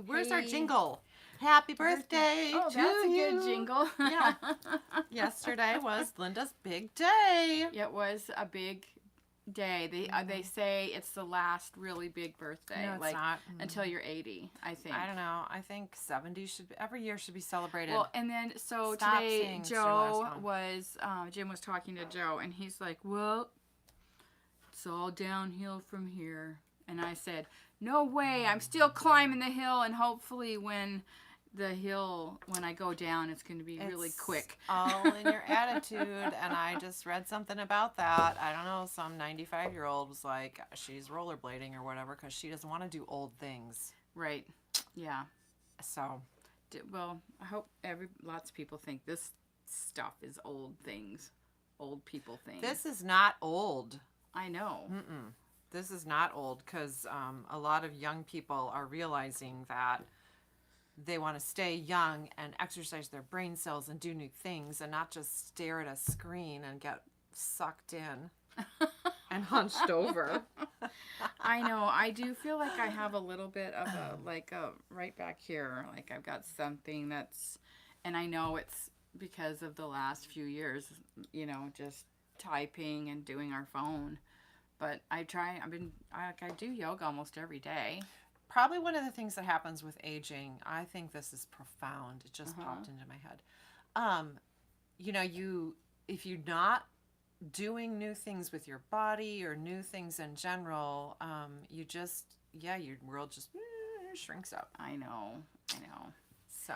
Where's our jingle? Happy birthday oh, to that's you. A good jingle. Yeah. Yesterday was Linda's big day. It was a big day. They say it's the last really big birthday. No, it's not. Until you're 80, I think. I don't know. I think 70 should be, every year should be celebrated. Well, and then so Stop today saying it's your last one. Jim was talking to Joe, and he's like, well, it's all downhill from here. And I said, no way, I'm still climbing the hill, and hopefully when I go down, it's going to be really quick. All in your attitude, and I just read something about that. I don't know, some 95-year-old was like, she's rollerblading or whatever because she doesn't want to do old things. Right. Yeah. So. Well, I hope lots of people think this stuff is old things, old people things. This is not old. I know. This is not old because a lot of young people are realizing that they want to stay young and exercise their brain cells and do new things and not just stare at a screen and get sucked in and hunched over. I know. I do feel like I have a little bit of a right back here, like I've got something that's, and I know it's because of the last few years, just typing and doing our phone. But I do yoga almost every day. Probably one of the things that happens with aging, I think this is profound. It just popped into my head. If you're not doing new things with your body or new things in general, your world just shrinks up. I know. So.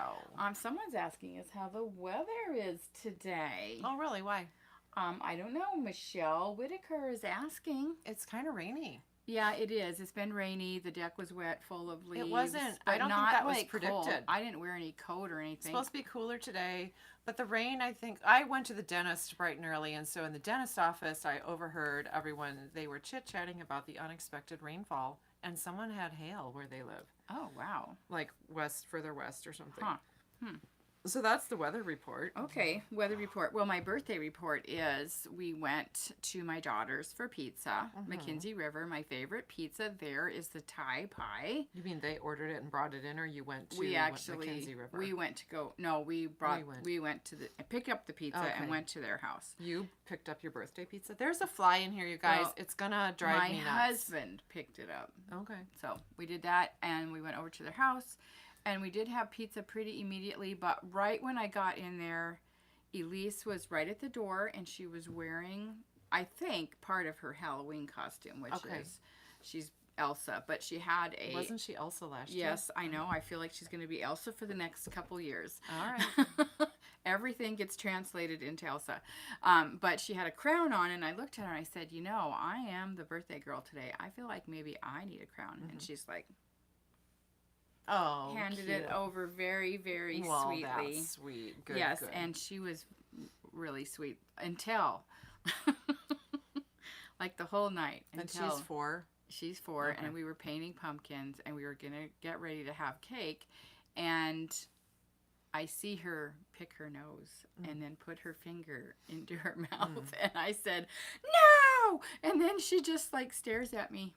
Someone's asking us how the weather is today. Oh, really? Why? I don't know. Michelle Whitaker is asking. It's kind of rainy. Yeah, it is. It's been rainy. The deck was wet, full of leaves. It wasn't. I don't think that was predicted. Cold. I didn't wear any coat or anything. It's supposed to be cooler today, but the rain, I went to the dentist bright and early, and so in the dentist office, I overheard everyone, they were chit-chatting about the unexpected rainfall, and someone had hail where they live. Oh, wow. Like further west or something. Huh. So that's the weather report. Okay, weather report. Well, my birthday report is we went to my daughter's for pizza. Mackenzie River, my favorite pizza there is the Thai pie. You mean they ordered it and brought it in, or you went to Mackenzie River? We went to go. No, we went to picked up the pizza and went to their house. You picked up your birthday pizza? There's a fly in here, you guys. Well, it's gonna drive me nuts. My husband picked it up. Okay. So we did that, and we went over to their house. And we did have pizza pretty immediately, but right when I got in there, Elise was right at the door, and she was wearing, I think, part of her Halloween costume, which is, she's Elsa, but she had a... Wasn't she Elsa last year? Yes, I know. I feel like she's going to be Elsa for the next couple years. All right. Everything gets translated into Elsa. But she had a crown on, and I looked at her, and I said, I am the birthday girl today. I feel like maybe I need a crown. And she's like... Oh, handed cute. it over very, very sweetly. That's sweet. Good. Yes, good. And she was really sweet until, like the whole night. And she's 4. She's 4, okay. And we were painting pumpkins, and we were gonna get ready to have cake, and I see her pick her nose and then put her finger into her mouth, and I said, "No!" And then she just stares at me.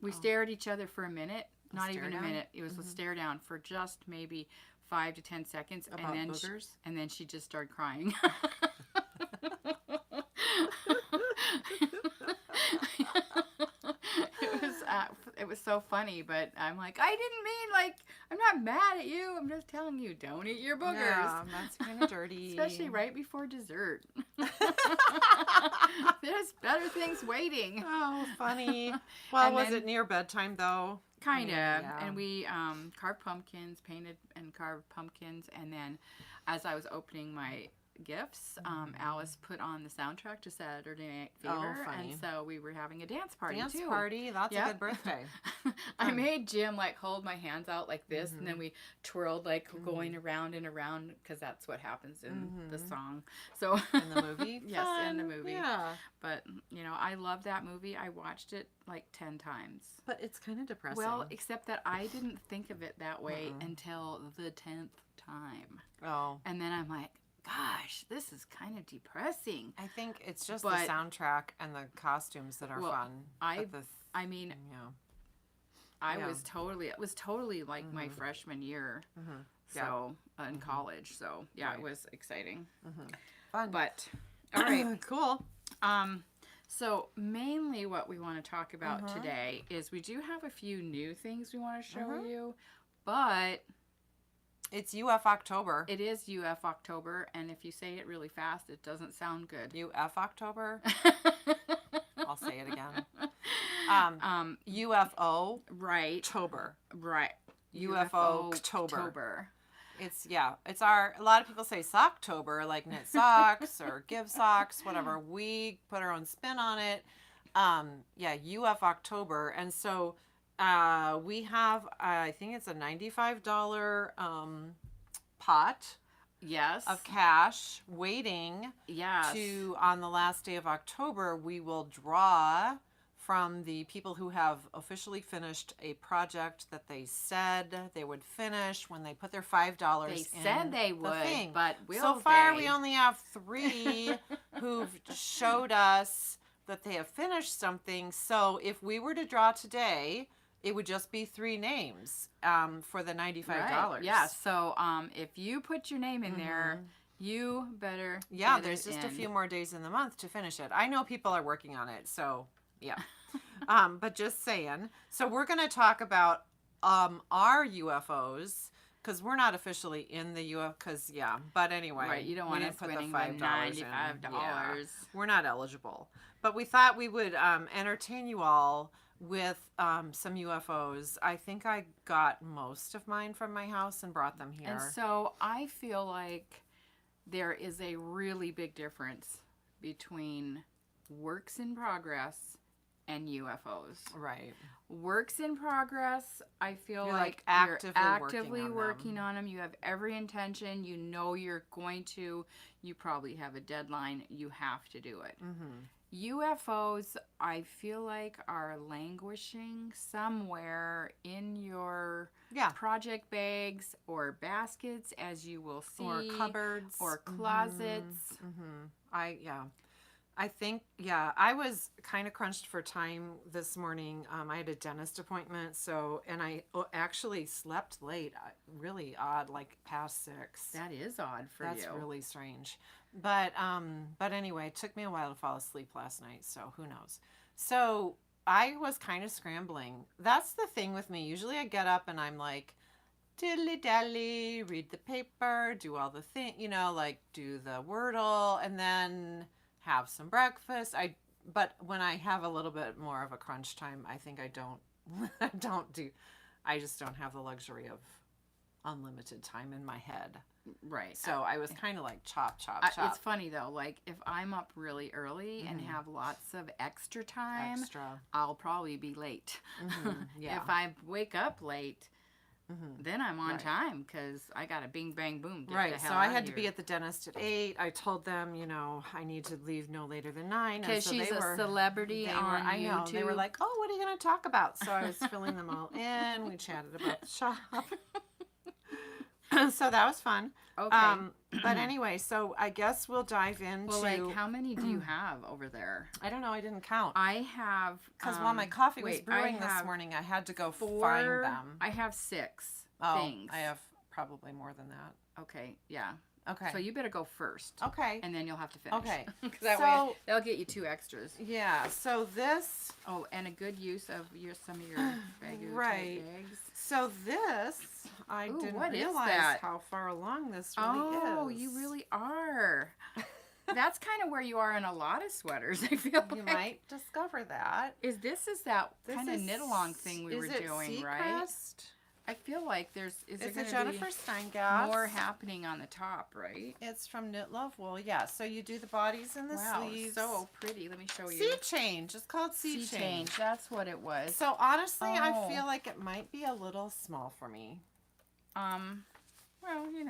We stare at each other for a minute. Not even a minute. It was a stare down for just maybe 5 to 10 seconds. About boogers? And then she just started crying. It was so funny, but I'm like, I didn't mean, I'm not mad at you. I'm just telling you, don't eat your boogers. Yeah, that's kind of dirty. Especially right before dessert. There's better things waiting. Oh, funny. Well, was it near bedtime, though? Kind of. Yeah. And we carved pumpkins, painted and carved pumpkins. And then as I was opening my gifts, Alice put on the soundtrack to Saturday Night Fever. Oh, funny. And so we were having a dance party, That's a good birthday. I made Jim, hold my hands out like this, and then we twirled, going around and around, because that's what happens in the song. So in the movie? Yes, Fun. in the movie. Yeah. But, I love that movie. I watched it 10 times. But it's kind of depressing. Well, except that I didn't think of it that way until the 10th time. Oh. And then I'm like, gosh, this is kind of depressing. I think it's just the soundtrack and the costumes that are fun. I mean, Yeah. it was totally like my freshman year. Yeah. So, in college. So, yeah, Right. it was exciting. Fun. But, all right. Cool. So mainly what we want to talk about today is we do have a few new things we want to show you, but It's UF October. it is UF October, and if you say it really fast, it doesn't sound good. UF October. I'll say it again. UFO Right. October. Right. UFO October. October. It's a lot of people say Socktober, like knit socks or give socks, whatever. We put our own spin on it. UF October. And so we have, I think it's a $95 pot Yes. of cash waiting Yes. to, on the last day of October, we will draw from the people who have officially finished a project that they said they would finish when they put their $5 They in said they the would, thing. but will So far, they? we only have 3 who've showed us that they have finished something. So if we were to draw today, it would just be 3 names for the $95. Right. Yeah. So if you put your name in there, you better. Yeah, get there's it just a in. few more days in the month to finish it. I know people are working on it, so yeah. But just saying. So we're going to talk about our UFOs because we're not officially in the UFO. Because but anyway, Right. You don't we want didn't us put the winning the $5 in. $95. Yeah, we're not eligible. But we thought we would entertain you all with some UFOs. I think I got most of mine from my house and brought them here. And so I feel like there is a really big difference between works in progress and UFOs. Right. Works in progress, I feel You're, like actively you're actively working working on on them. You have every intention. You know you're going to. You probably have a deadline. You have to do it. UFOs, I feel like, are languishing somewhere in your project bags or baskets, as you will see, or cupboards or closets. I think I was kind of crunched for time this morning. I had a dentist appointment, and I actually slept late. Really odd, like past 6. That is odd for you. That's really strange. But anyway, it took me a while to fall asleep last night, so who knows. So I was kind of scrambling. That's the thing with me. Usually I get up and I'm like, diddly dally, read the paper, do all the thing, like do the Wordle, and then have some breakfast. But when I have a little bit more of a crunch time, I think I just don't have the luxury of unlimited time in my head. Right. So I was kind of like chop. It's funny though, like if I'm up really early and have lots of extra time, I'll probably be late. Yeah. If I wake up late, then I'm on time because I got a bing bang boom. Get the hell So I out had of to be here. at the dentist at 8. I told them, I need to leave no later than 9. Because she's a celebrity on I know. YouTube. They were like, "Oh, what are you going to talk about?" So I was filling them all in. We chatted about the shop. So that was fun. Okay. But anyway, so I guess we'll dive into. Well, like, how many do you have over there? I don't know. I didn't count. I have. Because while my coffee was brewing this have morning, I had to go 4, find them. I have 6 Oh, things. I have probably more than that. Okay, yeah. Okay. So you better go first. Okay. And then you'll have to finish. Okay. Because that way they'll get you 2 extras. Yeah. So this. Oh, and a good use of some of your bagu Right. bags. So this, I Ooh, didn't what is realize that? how far along this really is. Oh, you really are. That's kind of where you are in a lot of sweaters, I feel like. You might discover that. Is that This kind of is- knit-along thing we were doing, right? Seacrest? I feel like is there It's a going to Jennifer be Steingass. more happening on the top, right? It's from Knit Love Wool. Yeah, so you do the bodies and the Wow, sleeves. so pretty. Let me show you. Sea Change. It's called Sea Sea Change. change. That's what it was. So honestly, I Oh. feel like it might be a little small for me. Well, I don't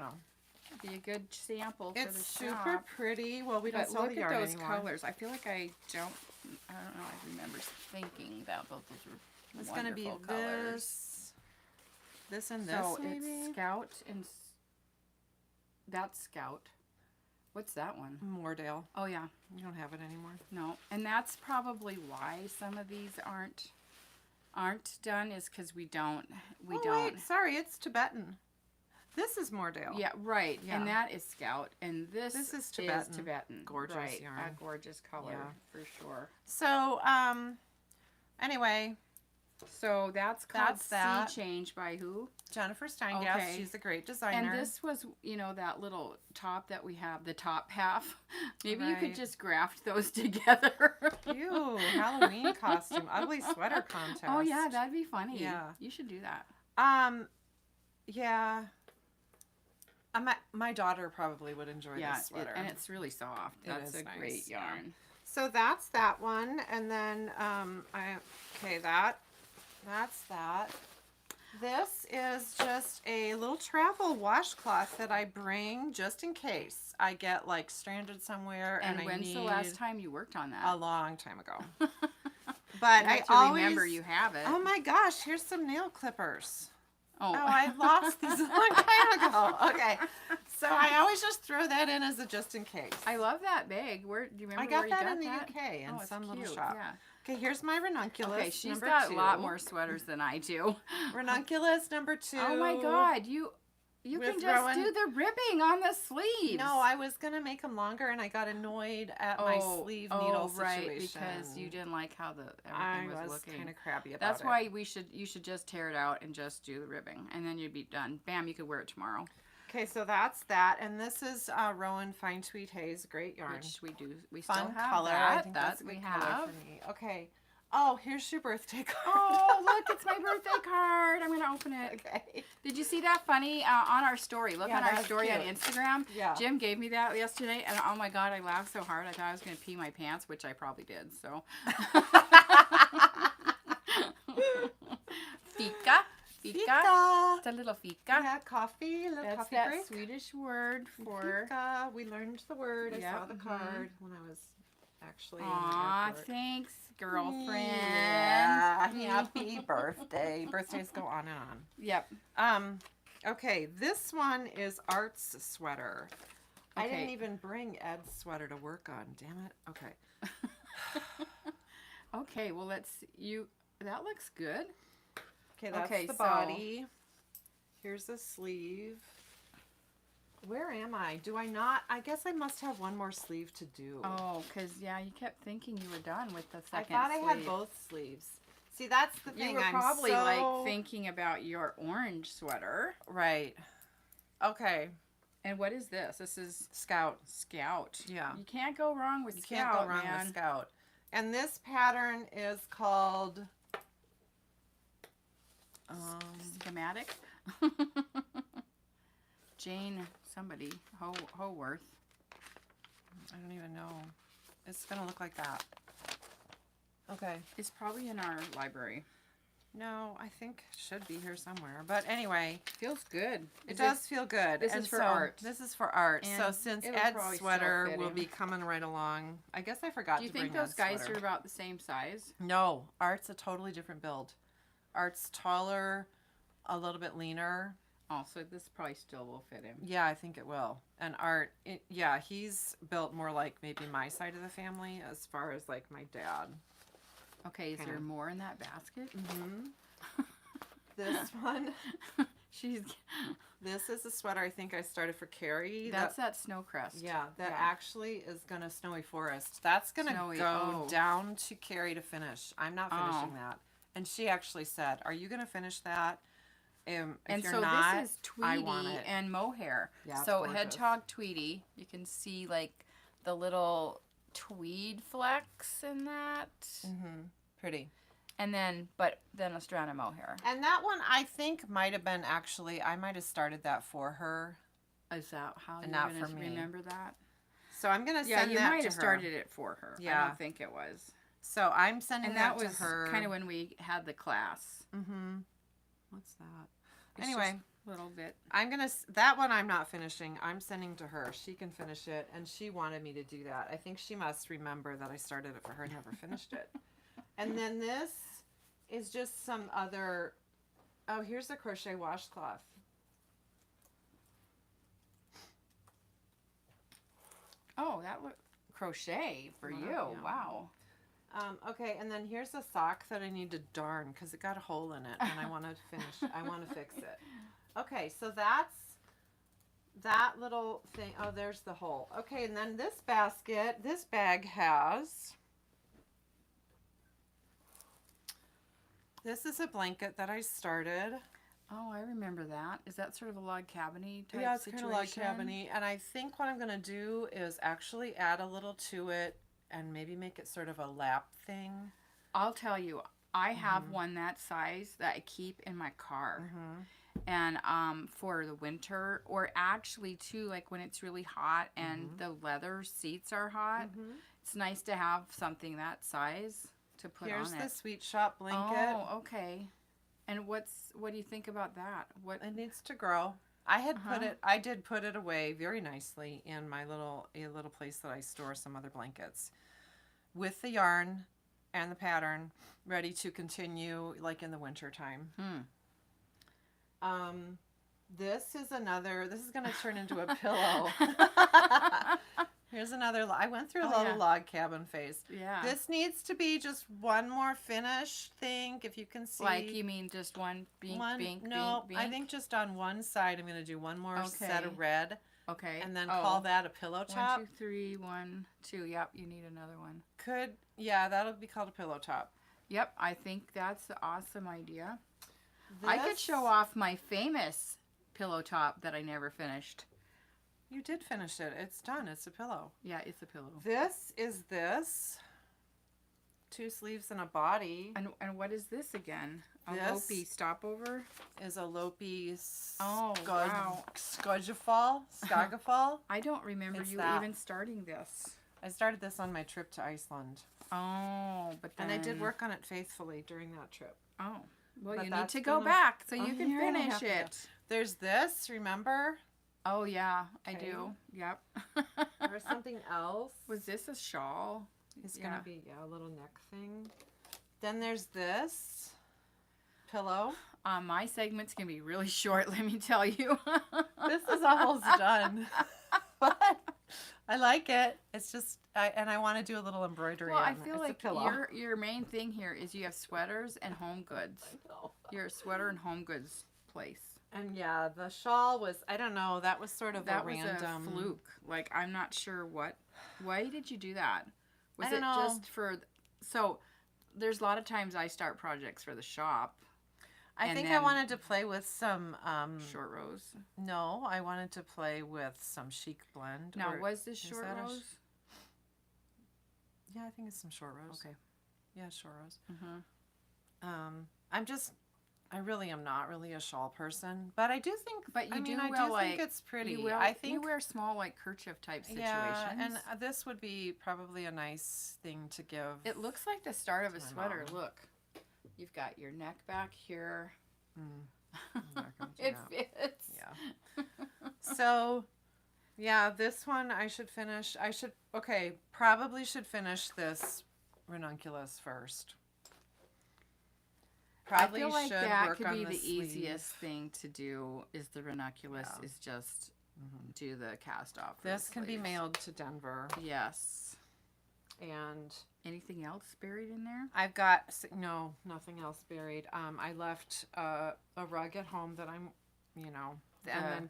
know. it'd be a good sample for It's the super shop. pretty. Well, we don't But sell look the at yarn those anymore. colors. I feel like I don't know. I remember thinking that both those were It's gonna be wonderful colors. this and this, So maybe. it's Scout and that's Scout. What's that one? Moordale. Oh yeah, You don't have it anymore. no, and that's probably why some of these aren't aren't done is because we don't. Wait, sorry, it's Tibetan. This is Moordale. Yeah, right. Yeah. And that is Scout. And this is Tibetan. Gorgeous Right, yarn. A gorgeous color, for sure. So, anyway. So that's called that. Sea Change by who? Jennifer Steingast. Okay. She's a great designer. And this was, that little top that we have, the top half. Maybe you could Right. just graft those together. Ew, Halloween costume, ugly sweater contest. Oh, yeah, that'd be funny. Yeah. You should do that. Yeah. My daughter probably would enjoy this sweater. And it's really soft. That's a nice, great yarn. So that's that one, and then that's that. This is just a little travel washcloth that I bring just in case I get like stranded somewhere And I when's the last time you worked on that? a long time ago. But You I have to always remember you have it. Oh my gosh, here's some nail clippers. Oh, I lost these a long time ago. Okay. So I always just throw that in as a just in case. I love that bag. Where do you remember I got where that you got in the that? UK in Oh, it's some little cute, shop. Yeah. Okay, here's my ranunculus. Okay, she's number got 2. a lot more sweaters than I do. Ranunculus number 2. Oh my God, you With can just Rowan. do the ribbing on the sleeves. No, I was gonna make them longer, and I got annoyed at my sleeve needle situation. Right, because you didn't like how I everything was was looking. kind of crabby about That's it. why you should just tear it out and just do the ribbing, and then you'd be done. Bam, you could wear it tomorrow. Okay, so that's that, and this is Rowan Fine Tweed Haze, great yarn. Which we do. We Fun still have color. that. I think that's a we good have. color for me. Okay. Oh, here's your birthday card. Oh, look, it's my birthday card. I'm going to open it. Okay. Did you see that funny on our story? Look Yeah, on our that's story on cute. Instagram. Yeah. Jim gave me that yesterday, and oh my God, I laughed so hard. I thought I was going to pee my pants, which I probably did. So. Fika. Fika. It's a little fika. Yeah, coffee, a little That's coffee that break. Swedish word for. Fika. We learned the word. I saw Yep, the card when I was actually in the Aw, airport. thanks, girlfriend. Yeah. Happy birthday. Birthdays go on and on. Yep. Okay, this one is Art's sweater. I Okay. didn't even bring Ed's sweater to work on. Damn it. Okay. Okay, well, that looks good. Okay, that's Okay, the so- body. Here's the sleeve. Where am I? Do I not? I guess I must have one more sleeve to do. Oh, because, you kept thinking you were done with the I second thought I had sleeve. both sleeves. See, that's the thing. You were I'm probably so... like thinking about your orange sweater. Right. Okay. And what is this? This is Scout. Scout. Yeah. You can't go wrong with You Scout, can't go wrong man. with Scout. And this pattern is called... Schematic. Jane somebody. Howarth. I don't even know. It's going to look like that. Okay. It's probably in our library. No, I think it should be here somewhere. But anyway, Feels good. it does feel good. this And is for so art. This is for art. And So since it'll Ed's probably still sweater fit will him. be coming right along, I guess I forgot Do you to bring think those Ed's guys sweater. are about the same size? No, Art's a totally different build. Art's taller, a little bit leaner. Oh, so this probably still will fit him. Yeah, I think it will. And Art, he's built more like maybe my side of the family as far as like my dad. Okay, is Kinda. there more in that basket? Mm-hmm. This one, She's. this is a sweater I think I started for Carrie. That's that snow crest. Yeah, that Yeah. actually is going to Snowy Forest. That's going to Snowy, go oh. down to Carrie to finish. I'm not finishing Oh. that. And she actually said, "Are you going to finish that?" If And you're so not, this is I Tweety want it. and mohair. Yeah, it's So gorgeous. hedgehog Tweety, you can see like the little tweed flecks in that, Mm-hmm. Pretty. and then a strand of mohair. And that one I think might have been actually, I might have started that for her. Is that how And you're not gonna for me. remember that? So I'm going to Yeah, send you that might to have her. started it for her. I Yeah. don't think it was. So I'm sending And that to was her. kind of when we had the class. Mm-hmm. What's that? It's Anyway. just a little bit. I'm going to, that one I'm not finishing. I'm sending to her. She can finish it. And she wanted me to do that. I think she must remember that I started it for her and never finished it. And then this is just some other, oh, here's the crochet washcloth. Oh, that look crochet for you. Yeah. Wow. Okay, and then here's a sock that I need to darn because it got a hole in it, and I want to finish. I want to fix it. Okay, so that's that little thing. Oh, there's the hole. Okay, and then this bag has. This is a blanket that I started. Oh, I remember that. Is that sort of a log cabin-y type Yeah, it's situation? kind of log cabin-y. And I think what I'm going to do is actually add a little to it and maybe make it sort of a lap thing. I'll tell you, I have one that size that I keep in my car. And for the winter, or actually too, like when it's really hot and the leather seats are hot, it's nice to have something that size to put on it. Here's the Sweet Shop blanket. Oh, okay. And what do you think about that? What it needs to grow. I did put it away very nicely in my little place that I store some other blankets with the yarn and the pattern ready to continue like in the winter time. This is going to turn into a pillow. Here's another. I went through a little log cabin phase. Yeah. This needs to be just one more finish thing, if you can see. Like, you mean just one bink, No, bink? I think just on one side I'm going to do one more set of red. Okay. And then call that a pillow top. 1, 2, 3, 1, 2. Yep, you need another one. That'll be called a pillow top. Yep, I think that's an awesome idea. I could show off my famous pillow top that I never finished. You did finish it. It's done. It's a pillow. Yeah, it's a pillow. This is this. 2 sleeves and a body. And what is this again? A This Lopi stopover? Is a Lopi Skagafall. I don't remember It's you that. even starting this. I started this on my trip to Iceland. Oh, but then... And I did work on it faithfully during that trip. Oh, well, But you need that's to go gonna- back so Oh, you can you're gonna finish have to. it. There's this, remember? Oh, yeah, I Okay. do. Yep. There's something else. Was this a shawl? It's going to be a little neck thing. Then there's this pillow. My segment's going to be really short, let me tell you. This is almost done. But I like it. It's just, I want to do a little embroidery Well, on I it. feel It's like a pillow. your main thing here is you have sweaters and home goods. You're a sweater and home goods place. And yeah, the shawl was, I don't know, that was sort of That a was random a fluke. Like, I'm not sure why did you do that? Was I don't it know. just for, so there's a lot of times I start projects for the shop. I think I wanted to play with some short rows. No, I wanted to play with some chic blend. Now, or- was this is short that a rows? Yeah, I think it's some short rows. Okay. Yeah, short rows. Mm-hmm. I really am not really a shawl person, but I do think. But you I do mean, I well, do like, think it's pretty. I think you wear small, like, kerchief type situations. yeah, and this would be probably a nice thing to give. It looks like the start of a my sweater. mom. Look, you've got your neck back here. I'm not gonna do It that. fits. Yeah. So, yeah, this one I should finish. Probably should finish this ranunculus first. Probably I feel like should that work could on be the the sleeve. easiest thing to do. Is the ranunculus Yeah. is just do the cast off. for This the can be sleeves. mailed to Denver. Yes. And Anything else buried in there? I've got nothing else buried. I left a rug at home that I'm, and then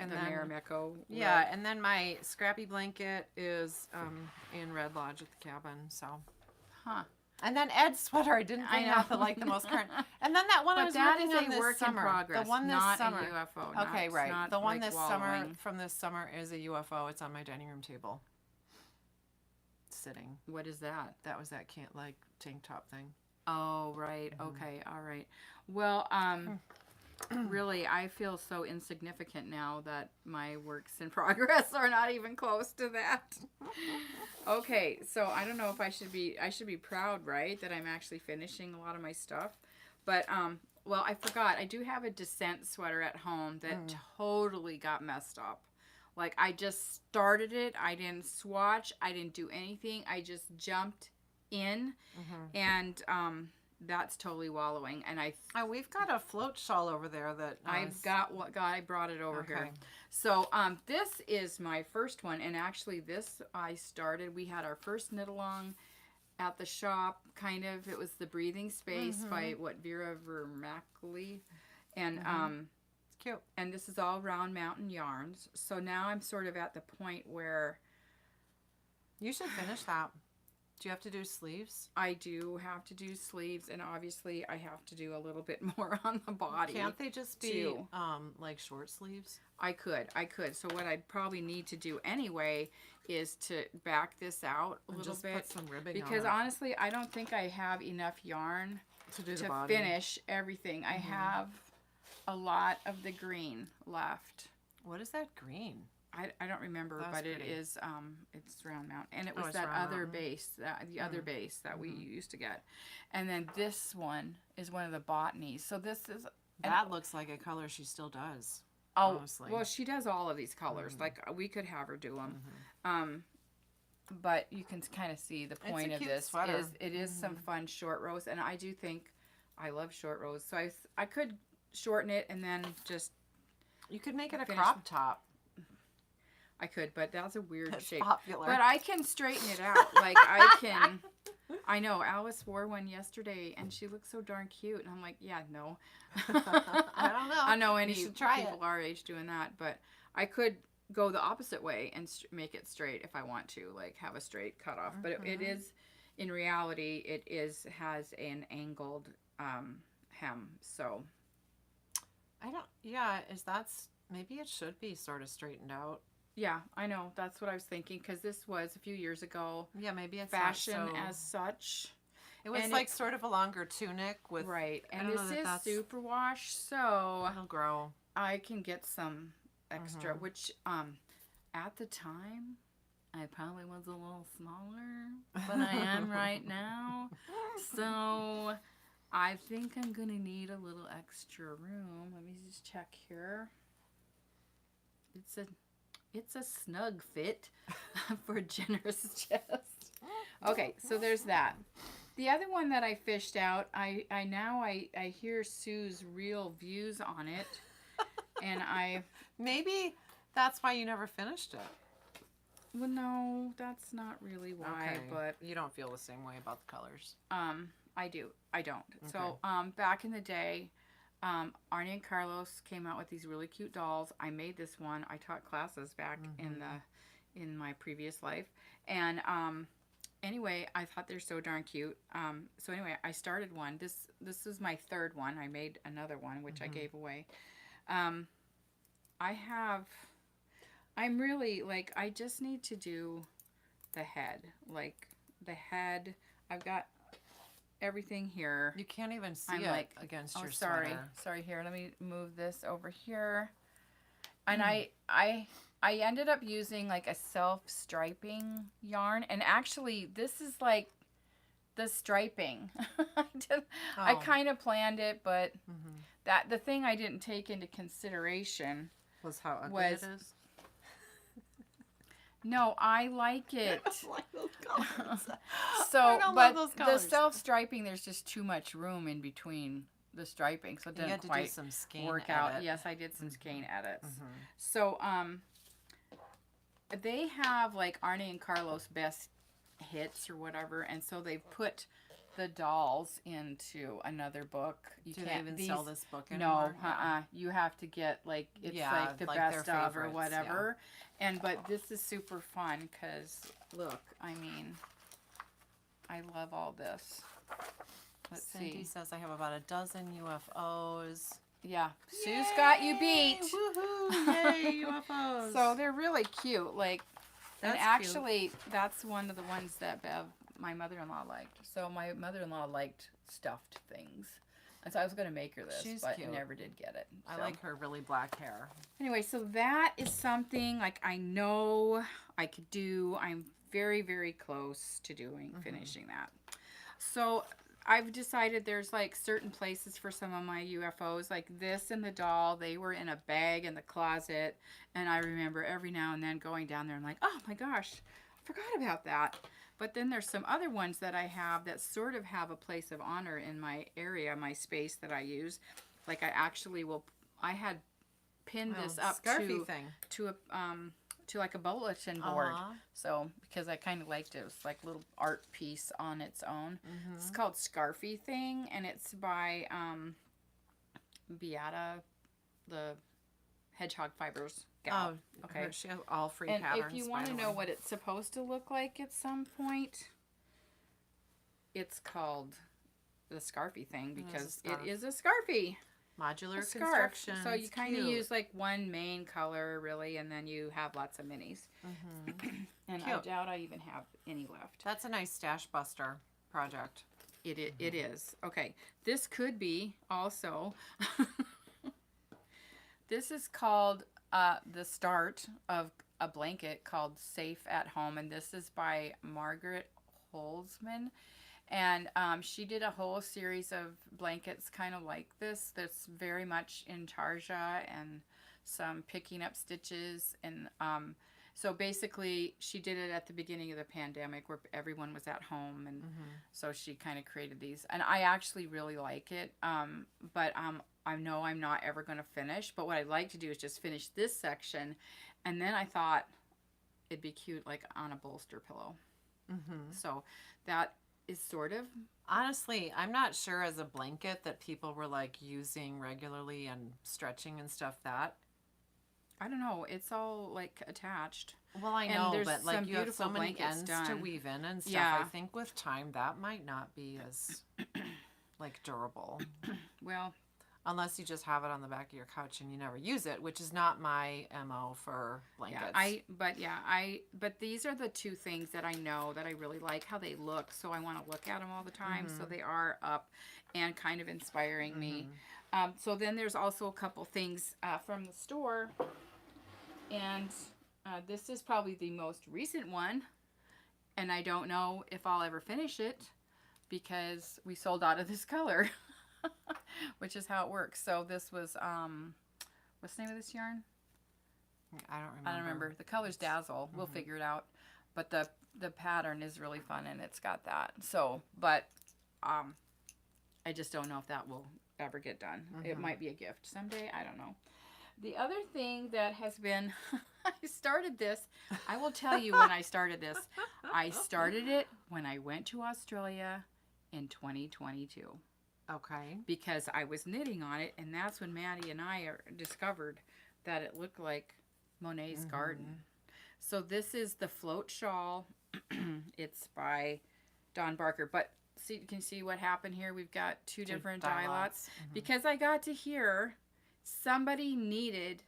The Marimekko. Yeah, rug. and then my scrappy blanket is in Red Lodge at the cabin. So, Huh. and then Ed's sweater I didn't bring out the the most current. And then that one I But was that working is on a this work summer. in progress. The one this not summer. a UFO. Okay, not, right. Not The one like this summer wallowing. from this summer is a UFO. It's on my dining room table. Sitting. What is that? That was that tank top thing. Oh, right. Okay. All right. Well, really, I feel so insignificant now that my works in progress are not even close to that. Okay. So I don't know if I should be proud, right? That I'm actually finishing a lot of my stuff. But, well, I forgot. I do have a Descent sweater at home that totally got messed up. Like, I just started it. I didn't swatch. I didn't do anything. I just jumped in. And that's totally wallowing. And We've got a float shawl over there that I brought it over here. So this is my first one. And actually, this I started. We had our first knit along at the shop, kind of. It was The Breathing Space by Vera Vermackley. And Cute. and this is all Round Mountain yarns. So now I'm sort of at the point where You should finish that. Do you have to do sleeves? I do have to do sleeves, and obviously I have to do a little bit more on the body. Can't they just be too. like short sleeves? I could. So what I'd probably need to do anyway is to back this out a little just bit. Put some ribbing Because on it honestly, I don't think I have enough yarn to do the to body. finish everything. I have a lot of the green left. What is that green? I don't remember, That's but pretty. it is it's Round Mountain, and it was it's that Round other Mountain. base, the other base that we used to get, and then this one is one of the Botanies. So this is That looks like a color she still does. oh honestly. well, she does all of these colors. Like we could have her do them, but you can kind of see the point of cute this sweater. is it is some fun short rows, and I do think I love short rows, so I could shorten it and then just You could make it a Finish crop top. I could, but that's a weird That's shape. popular. But I can straighten it out. Like I can. I know Alice wore one yesterday, and she looked so darn cute. And I'm like, yeah, no. I don't know. I know You any should try people it. our age doing that, but I could go the opposite way and make it straight if I want to, like have a straight cutoff. But it is, in reality, has an angled hem. So I don't. Yeah, maybe it should be sort of straightened out. yeah, I know that's what I was thinking, because this was a few years ago. Yeah, maybe it's Fashion not so, as such. It was and like sort of a longer tunic with Right, I and don't this know that is superwash, so it'll grow. I can get some extra, which at the time I probably was a little smaller than I am right now. So I think I'm gonna need a little extra room. Let me just check here. It's a snug fit for a generous chest. Okay, so there's that. The other one that I fished out, I hear Sue's real views on it, and Maybe that's why you never finished it. well, no, that's not really why, but you don't feel the same way about the colors. I do. I don't. Okay. So back in the day, Arnie and Carlos came out with these really cute dolls. I made this one. I taught classes back in my previous life, and anyway, I thought they're so darn cute. So anyway, I started one. This is my third one. I made another one, which I gave away. I'm really, like, I just need to do the head. Like, the head, I've got everything here. You can't even see I'm it like, against oh, your sorry. sweater. Sorry, here, let me move this over here. And I ended up using, like, a self-striping yarn. And actually, this is, like, the striping. I kind of planned it, but the thing I didn't take into consideration Was how ugly was- it is. no, I like it. I like those colors. So, I don't but love those the colors. self-striping, there's just too much room in between the striping, so it You didn't had to do quite some skein work out. edit. Yes, I did some skein edits. So, they have, like, Arnie and Carlos best hits or whatever, and so they put the dolls into another book. You Do can't they even sell this book No, anymore? you have to get, like, it's Yeah, like the like their best of or favorites, whatever. But this is super fun because, look, I mean, I love all this. Let's Cindy see. says I have about a dozen UFOs. Yeah, Sue's got you beat. Woohoo! Yay, UFOs! So they're really cute. Like, and That's actually, that's one of the ones that Bev, my mother-in-law, liked. So my mother-in-law liked stuffed things. And so I was going to make her this, She's but cute. never did get it. I So. like her really black hair. Anyway, so that is something, like, I know I could do. I'm very, very close to finishing that. So I've decided there's, like, certain places for some of my UFOs. Like this and the doll, they were in a bag in the closet. And I remember every now and then going down there and like, oh my gosh, I forgot about that. But then there's some other ones that I have that sort of have a place of honor in my area, my space that I use. Like I actually I had pinned this up scarfy thing. to to like a bulletin board. Uh-huh. So because I kind of liked it. It was like a little art piece on its own. It's called Scarfy Thing, and it's by Beata, the Hedgehog Fibers gal. Oh, okay. She has all free patterns. And if you want to know what it's supposed to look like at some point, it's called the Scarfy Thing because it is a Scarfy. Modular Scarf. construction. So you kind of use like one main color, really, and then you have lots of minis. And I doubt I even have any left. That's a nice stash buster project. It is. Okay. This could be also... This is called the start of a blanket called Safe at Home, and this is by Margaret Holzman. And she did a whole series of blankets kind of like this that's very much in tarja and some picking up stitches. And so basically she did it at the beginning of the pandemic where everyone was at home. And so she kind of created these. And I actually really like it. But I know I'm not ever going to finish. But what I'd like to do is just finish this section. And then I thought it'd be cute like on a bolster pillow. So that is sort of... Honestly, I'm not sure as a blanket that people were like using regularly and stretching and stuff that. I don't know. It's all like attached. Well, I know, but like you have so many ends to weave in and stuff. Yeah. I think with time that might not be as like durable. Well, unless you just have it on the back of your couch and you never use it, which is not my MO for blankets. But these are the two things that I know that I really like how they look. So I want to look at them all the time. So they are up and kind of inspiring me. So then there's also a couple things from the store. And this is probably the most recent one. And I don't know if I'll ever finish it because we sold out of this color. Which is how it works. So this was, what's the name of this yarn? I don't remember. The color's Dazzle. We'll figure it out. But the pattern is really fun and it's got that. So, but I just don't know if that will ever get done. It might be a gift someday. I don't know. The other thing that has been, I started this. I will tell you when I started this. I started it when I went to Australia in 2022. Okay. Because I was knitting on it, and that's when Maddie and I discovered that it looked like Monet's garden. So this is the float shawl. It's by Dawn Barker. But see, you can see what happened here. We've got two different dye lots. Because I got to hear somebody needed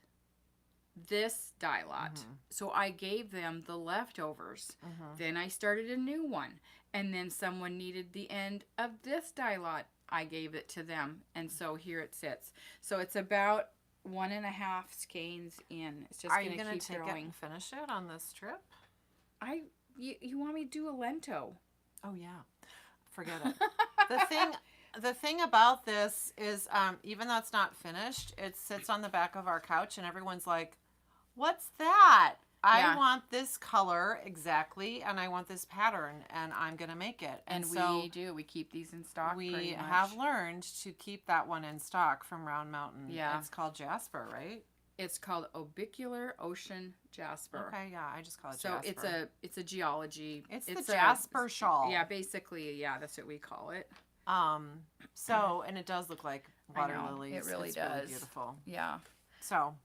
this dye lot. So I gave them the leftovers. Then I started a new one. And then someone needed the end of this dye lot. I gave it to them, and so here it sits. So it's about 1.5 skeins in. It's just going to keep growing. Are you going to take it and finish it on this trip? You want me to do a lento? Oh yeah, forget it. The thing about this is, even though it's not finished, it sits on the back of our couch, and everyone's like, "What's that?" I want this color exactly, and I want this pattern, and I'm going to make it. And so we do. We keep these in stock we pretty much. have learned to keep that one in stock from Round Mountain. Yeah. It's called Jasper, right? It's called Orbicular Ocean Jasper. Okay, yeah, I just call it Jasper. So it's a geology. It's the Jasper shawl. Yeah, basically, yeah, that's what we call it. So, and it does look like water lilies. It really it's does. Really beautiful. Yeah. So...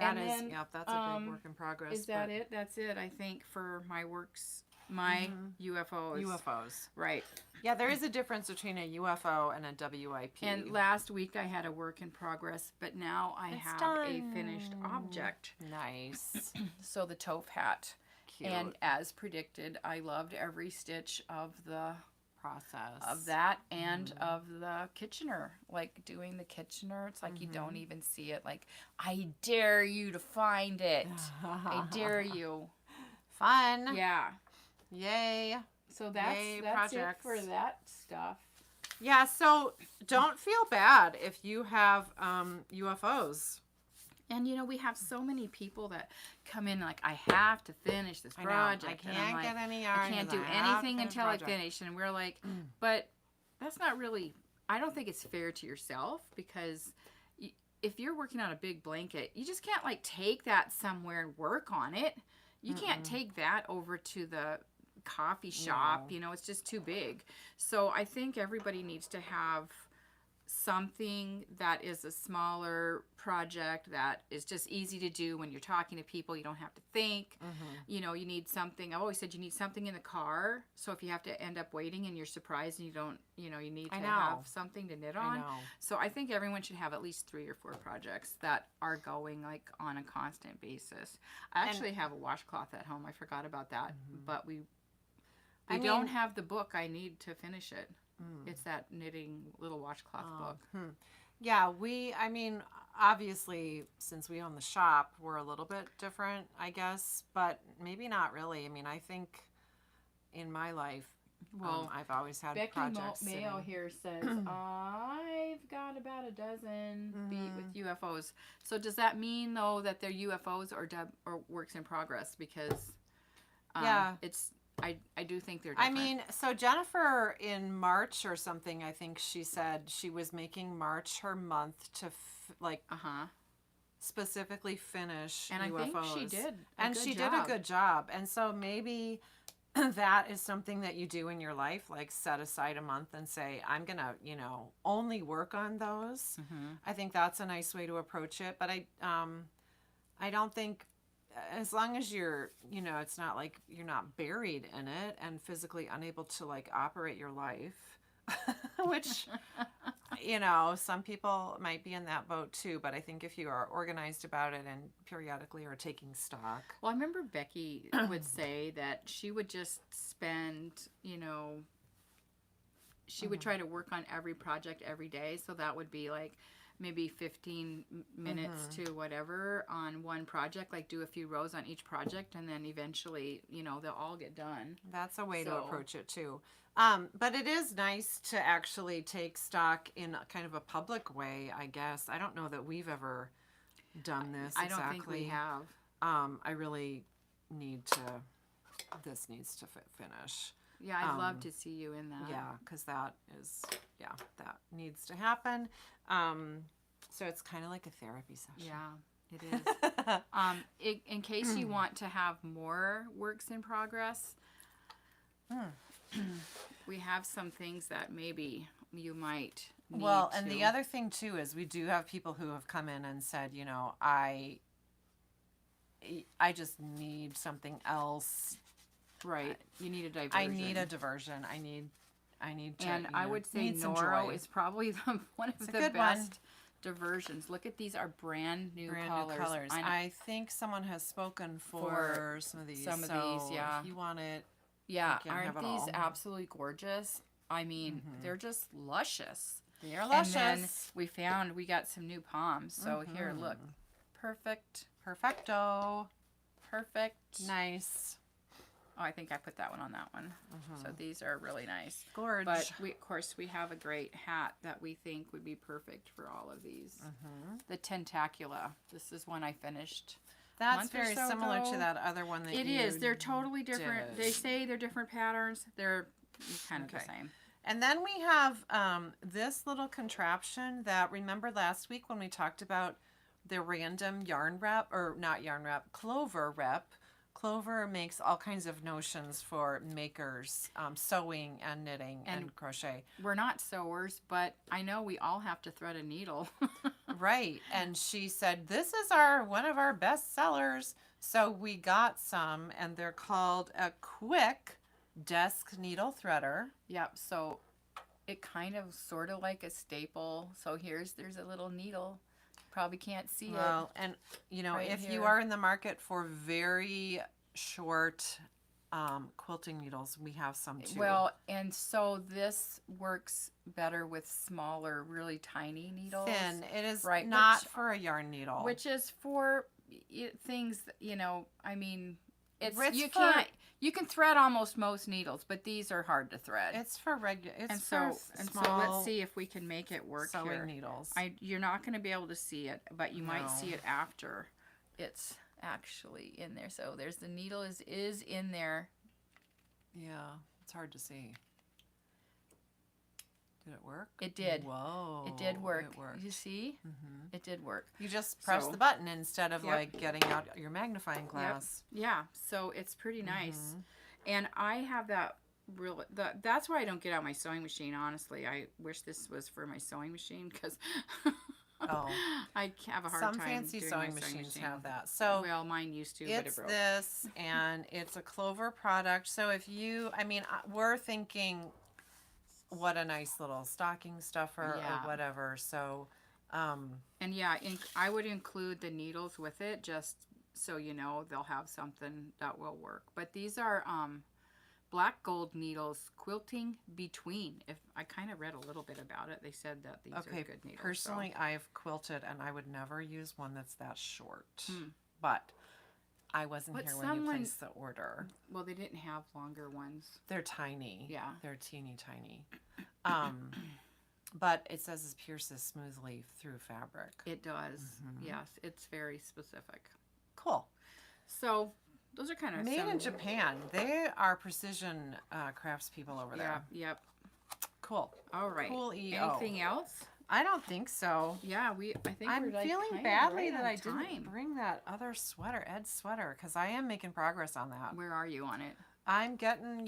that's a big work in progress. Is that it? That's it, I think, for my works, my UFOs. UFOs. Right. Yeah, there is a difference between a UFO and a WIP. And last week I had a work in progress, but now I have a finished object. Nice. So the toph hat. Cute. And as predicted, I loved every stitch of the... process of that and of the Kitchener, like doing the Kitchener. It's like you don't even see it. Like, I dare you to find it. I dare you. Fun. Yeah. Yay. So that's it for that stuff. Yeah, so don't feel bad if you have UFOs. And, you know, we have so many people that come in like, I have to finish this project. I can't get any yarn. I can't do anything until I finish. And we're like, but that's not really, I don't think it's fair to yourself because if you're working on a big blanket, you just can't like take that somewhere and work on it. You can't take that over to the coffee shop. No. You know, it's just too big. So I think everybody needs to have something that is a smaller project that is just easy to do when you're talking to people. You don't have to think. You know, you need something. I've always said you need something in the car. So if you have to end up waiting and you're surprised and you don't, you know, you need to have something to knit on. So I think everyone should have at least 3 or 4 projects that are going like on a constant basis. I actually have a washcloth at home. I forgot about that, but we don't have the book. I need to finish it. It's that knitting little washcloth book. Yeah, I mean, obviously, since we own the shop, we're a little bit different, I guess, but maybe not really. I mean, I think in my life, I've always had Becky projects. Mayo here says, I've got about a dozen feet with UFOs. So does that mean, though, that they're UFOs or works in progress? Because it's... I do think they're different. I mean, so Jennifer in March or something, I think she said she was making March her month to specifically finish and UFOs. I think she did did a good job. And so maybe that is something that you do in your life, like set aside a month and say, I'm going to, you know, only work on those. I think that's a nice way to approach it. But I don't think, as long as you're, you know, it's not like you're not buried in it and physically unable to like operate your life, which, you know, some people might be in that boat too. But I think if you are organized about it and periodically are taking stock. Well, I remember Becky would say that she would just spend, you know, she would try to work on every project every day. So that would be like maybe 15 minutes to whatever on one project, like do a few rows on each project, and then eventually, you know, they'll all get done. That's a way to approach it too. But it is nice to actually take stock in kind of a public way, I guess. I don't know that we've ever done this exactly. I don't think we have. I really this needs to finish. Yeah, I'd love to see you in that. Yeah, because that needs to happen. So it's kind of like a therapy session. Yeah, it is. In case you want to have more works in progress, we have some things that maybe you might need and the other thing too is we do have people who have come in and said, you know, I just need something else. Right. You need a diversion. I need a diversion. I need to. And I would say Noro is probably one of the best diversions. Look at these are brand new colors. I think someone has spoken for some of these. Yeah. If you want it. Yeah. Aren't these absolutely gorgeous? I mean, they're just luscious. They are luscious. And then we got some new palms. So here, look. Perfect. Perfecto. Perfect. Nice. Oh, I think I put that one on that one. So these are really nice. Gorge. But we have a great hat that we think would be perfect for all of these. The Tentacula. This is one I finished. That's very similar to that other one that it is. They're totally different. They say they're different patterns. They're kind of the same. And then we have this little contraption that, remember last week when we talked about the random yarn wrap, or not yarn wrap, clover wrap. Clover makes all kinds of notions for makers, sewing and knitting and crochet. We're not sewers, but I know we all have to thread a needle. Right. And she said, this is one of our best sellers. So we got some, and they're called a quick desk needle threader. Yep. So it kind of sort of like a staple. So there's a little needle. Probably can't see it. Well, and you know, right if here. you are in the market for very short quilting needles, we have some too. Well, and so this works better with smaller, really tiny needles. Thin. It is right, not for a yarn needle. Which is for things, you know, I mean, you can thread almost most needles, but these are hard to thread. It's for regular. So let's see if we can make it work sewing here. Needles. You're not going to be able to see it, but you might see it after it's actually in there. So there's the needle is in there. Yeah, it's hard to see. Did it work? It did. Whoa. It did work. It worked. You see? Mm-hmm. It did work. You just press So- the button instead of Yep. like getting out your magnifying glass. Yeah. So it's pretty nice. Mhm. And I have that that's why I don't get out my sewing machine, honestly. I wish this was for my sewing machine because Oh. I have a hard Some time fancy doing sewing my machines machine. have that. So Well, mine used to, but it it's broke. this, and it's a Clover product. So if you, we're thinking, what a nice little stocking stuffer Yeah. or whatever. So, And yeah, I would include the needles with it, just so you know they'll have something that will work. But these are black gold needles, quilting between. If I kind of read a little bit about it, they said that these okay, are good needles. personally, I've quilted, and I would never use one that's that short. Hmm. But I wasn't But here when you placed the order. well, they didn't have longer ones. They're tiny. Yeah. They're teeny tiny. But it says it pierces smoothly through fabric. It does. Mhm. Yes, it's very specific. Cool. So those are kind of Made in Japan. They are precision crafts people over there. Yeah. Yep. Cool. All right. Cool EO. Anything else? I don't think so. Yeah, I think I'm we're like feeling kinda badly right that on I time. didn't bring that other sweater, Ed's sweater, because I am making progress on that. Where are you on it? I'm getting,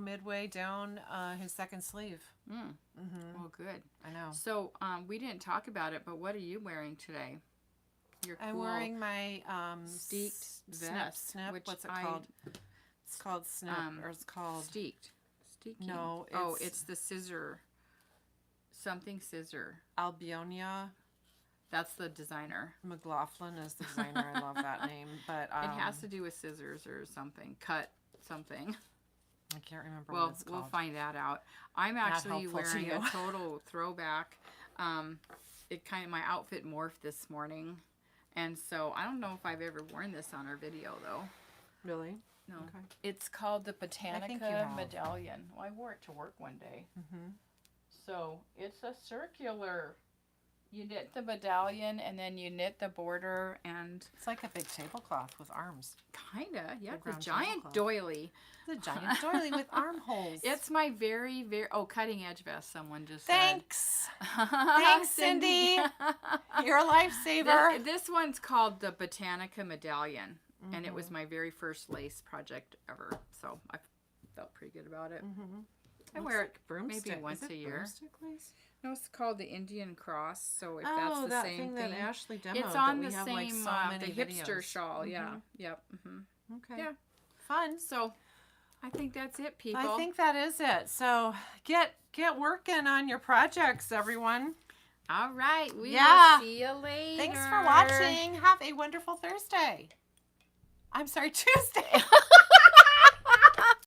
midway down his second sleeve. Mm. Mm-hmm. Well, good. I know. So, we didn't talk about it, but what are you wearing today? Your I'm cool wearing my steeked vest, snip. which What's it I- called? It's called snip, or it's called. steeked. Steaking. No, Oh, it's- it's the scissor. Something scissor. Ailbíona. That's the designer. McLochlainn is the designer. I love that name, but It has to do with scissors or something. Cut something. I can't remember Well, what it's we'll called. find that out. I'm actually helpful to wearing a you. total throwback. My outfit morphed this morning, and so I don't know if I've ever worn this on our video though. Really? No, Okay. it's called the think you Botanic have. Medallion. Well, I wore it to work one day. Mm-hmm. So it's a circular. You knit the medallion and then you knit the border and It's like a big tablecloth with arms. kinda, yeah, Big the round giant tablecloth. doily. The giant doily with armholes. It's my very, very cutting edge vest. Someone just Thanks. said. Thanks, Cindy. You're a lifesaver. This one's called the Botanica Medallion, and it was my very first lace project ever. So I felt pretty good about it. Mm-hmm. I wear it broomstick. maybe once Is it a year. broomstick lace? No, it's called the Indian Cross. So if Oh, that's the that same thing that Ashley demoed. it's on that we the have, same like, so the many hipster videos. shawl. Yeah. Mhm. Yep. hmm Okay. Yeah. Fun. So I think that's it, people. I think that is it. So get working on your projects, everyone. All right. We Yeah. will see you later. Thanks for watching. Have a wonderful Thursday. I'm sorry, Tuesday.